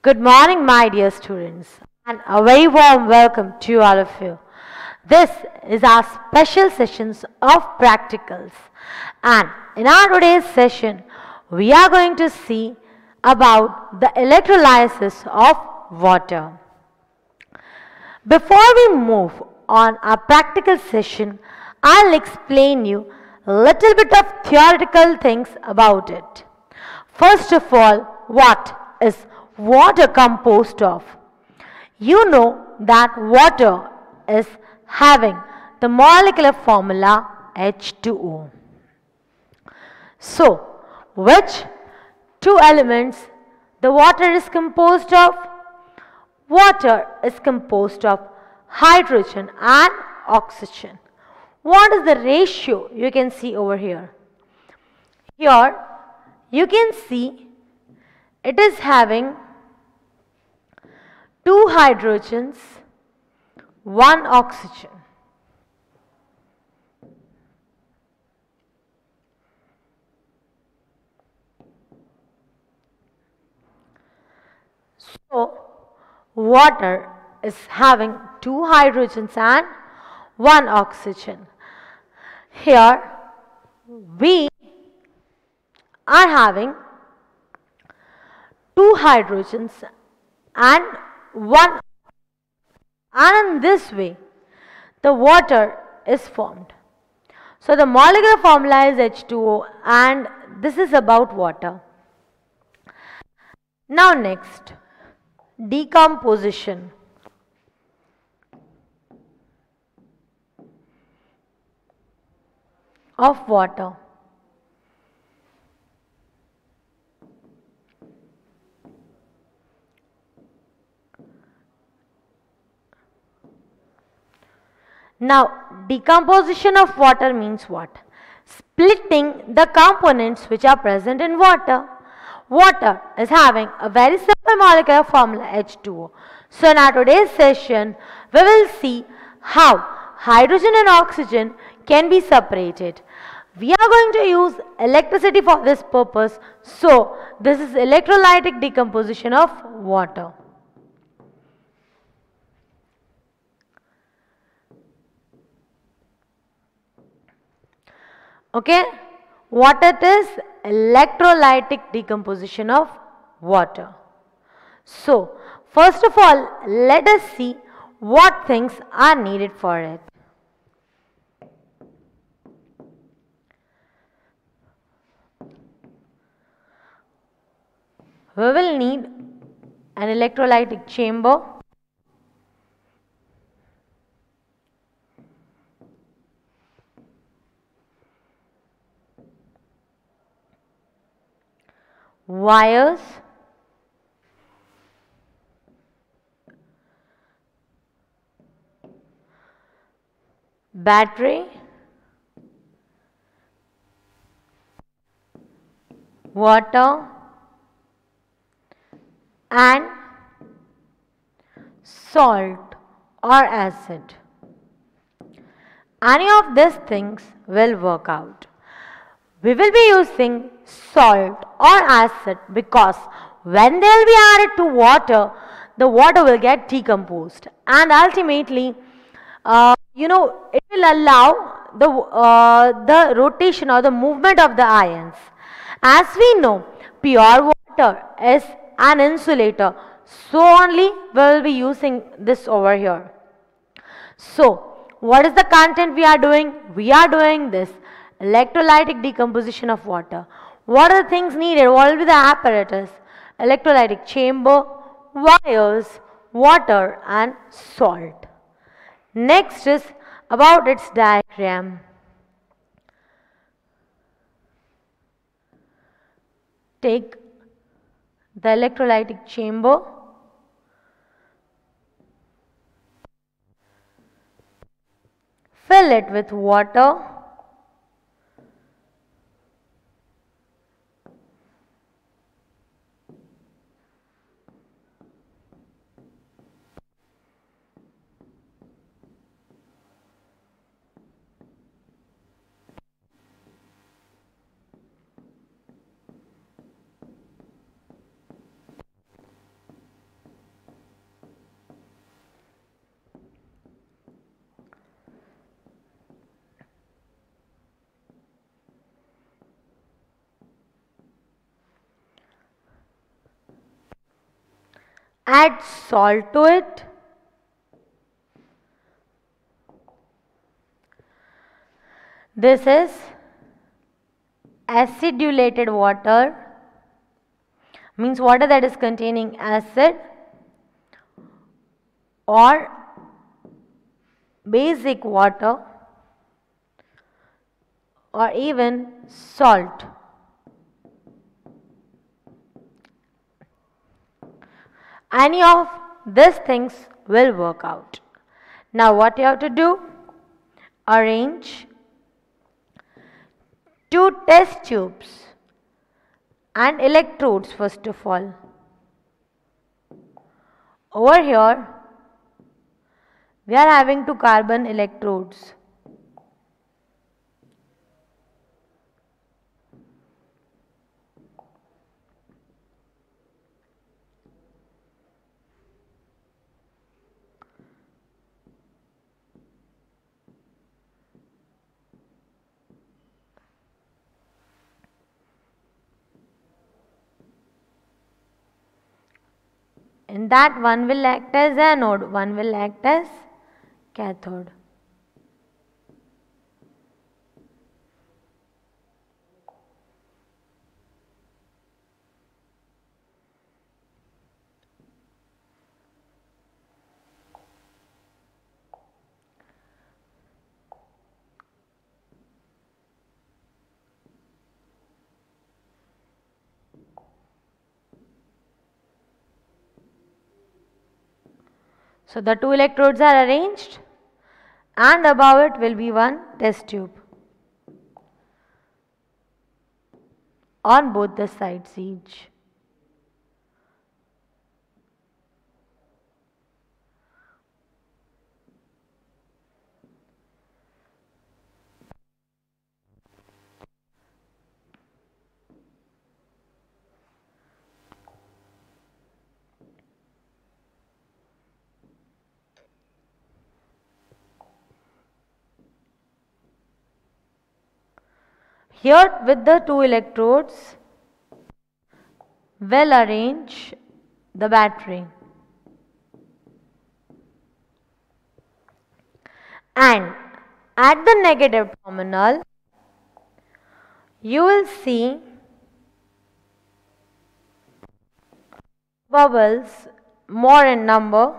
Good morning, my dear students, and a very warm welcome to all of you. This is our special sessions of practicals, and in our today's session, we are going to see about the electrolysis of water. Before we move on our practical session, I'll explain you a little bit of theoretical things about it. First of all, what is water composed of? You know that water is having the molecular formula H2O. So, which two elements the water is composed of? Water is composed of hydrogen and oxygen. What is the ratio you can see over here? Here you can see it is having 2 hydrogens, 1 oxygen. So, water is having 2 hydrogens and 1 oxygen. Here we are having 2 hydrogens and 1, and in this way the water is formed. So the molecular formula is H2O, and this is about water. Now next, decomposition. Of water. Now, decomposition of water means what? Splitting the components which are present in water. Water is having a very simple molecular formula H2O. So, in our today's session, we will see how hydrogen and oxygen can be separated. We are going to use electricity for this purpose. So, this is electrolytic decomposition of water. Okay, what it is? Electrolytic decomposition of water. So, first of all, let us see what things are needed for it. We will need an electrolytic chamber, wires, battery, water, and salt or acid. Any of these things will work out. We will be using salt or acid because when they will be added to water, the water will get decomposed, and ultimately it will allow the rotation or the movement of the ions. As we know, pure water is an insulator, so only we will be using this over here. So, what is the content we are doing? We are doing this electrolytic decomposition of water. What are the things needed? What will be the apparatus? Electrolytic chamber, wires, water, and salt. Next is about its diagram. Take the electrolytic chamber, fill it with water, Add salt to it. This is acidulated water, means water that is containing acid or basic water or even salt. Any of these things will work out. Now what you have to do? Arrange 2 test tubes and electrodes first of all. Over here we are having 2 carbon electrodes. In that one will act as anode, one will act as cathode. So the 2 electrodes are arranged and above it will be 1 test tube on both the sides each. Here with the 2 electrodes we'll arrange the battery, and at the negative terminal you will see bubbles more in number.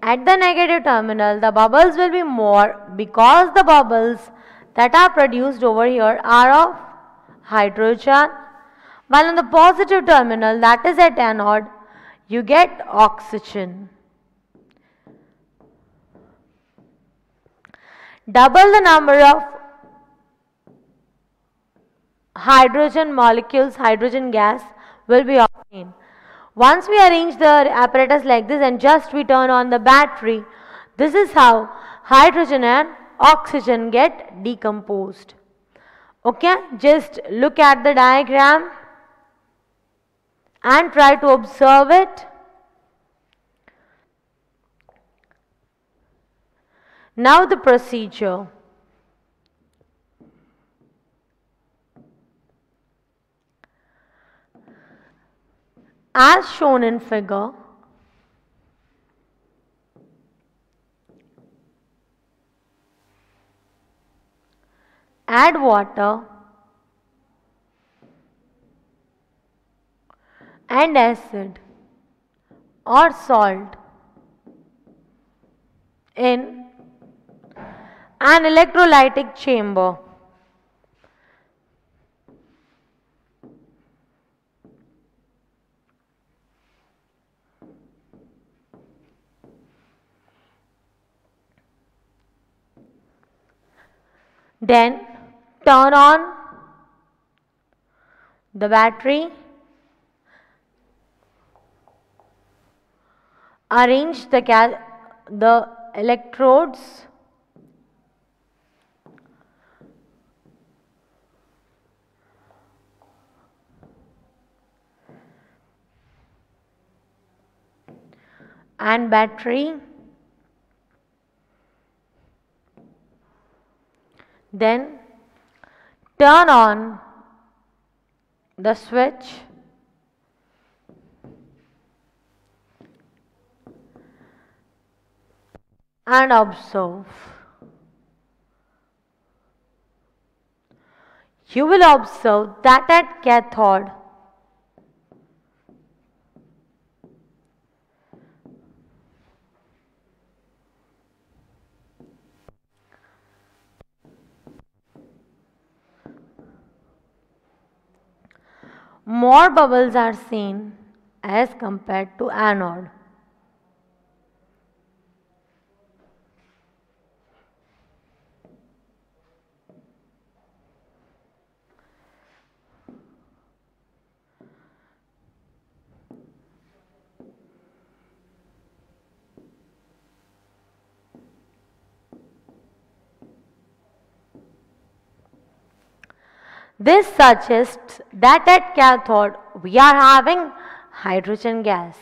At the negative terminal, the bubbles will be more because the bubbles that are produced over here are of hydrogen, while on the positive terminal, that is at anode, you get oxygen. Double the number of hydrogen molecules, hydrogen gas will be obtained. Once we arrange the apparatus like this and just we turn on the battery, this is how hydrogen and oxygen get decomposed. Okay, just look at the diagram and try to observe it. Now the procedure. As shown in figure, add water and acid or salt in an electrolytic chamber. Then turn on the battery, arrange the electrodes, and battery. Then turn on the switch and observe. You will observe that at cathode more bubbles are seen as compared to anode. This suggests that at cathode we are having hydrogen gas.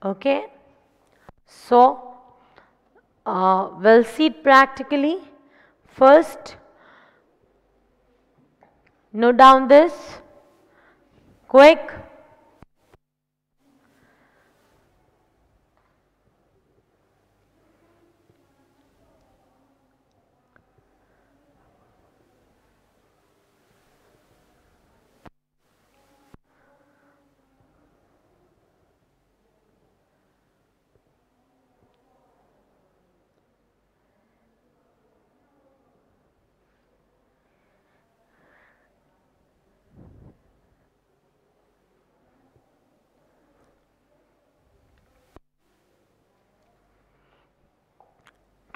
Okay, so we'll see it practically. First, note down this quick.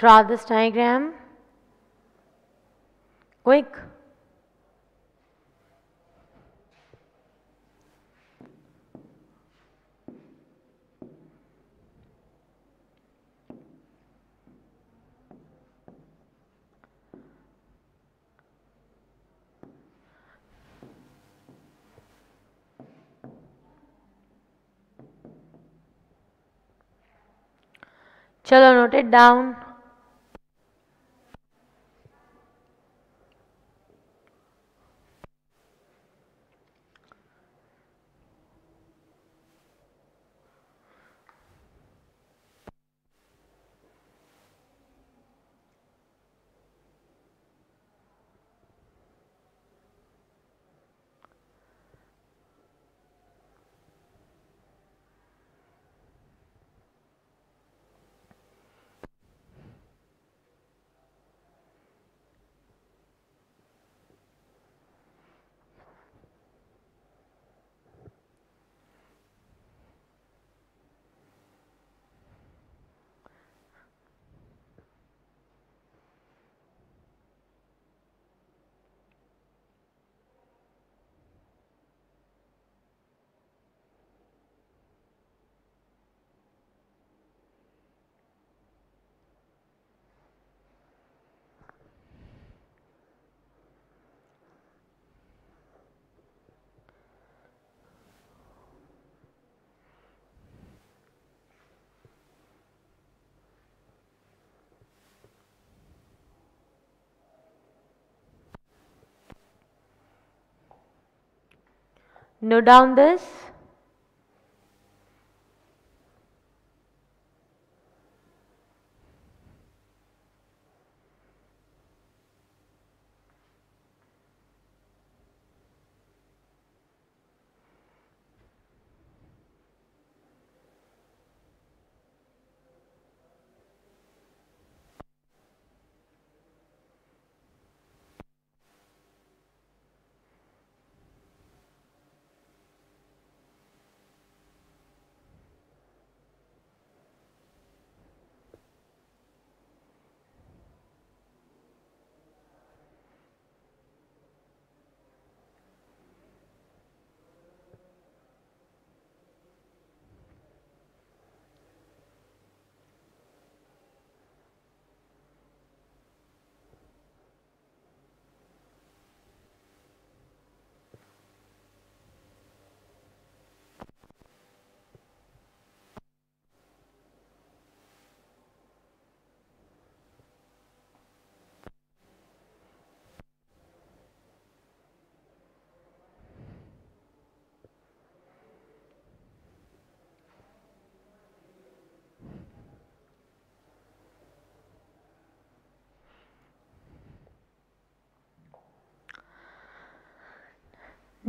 Draw this diagram quick. Chalo, note it down. Note down this.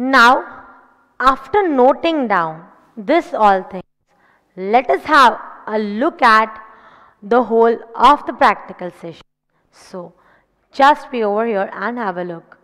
Now, after noting down this all things, let us have a look at the whole of the practical session. So, just be over here and have a look.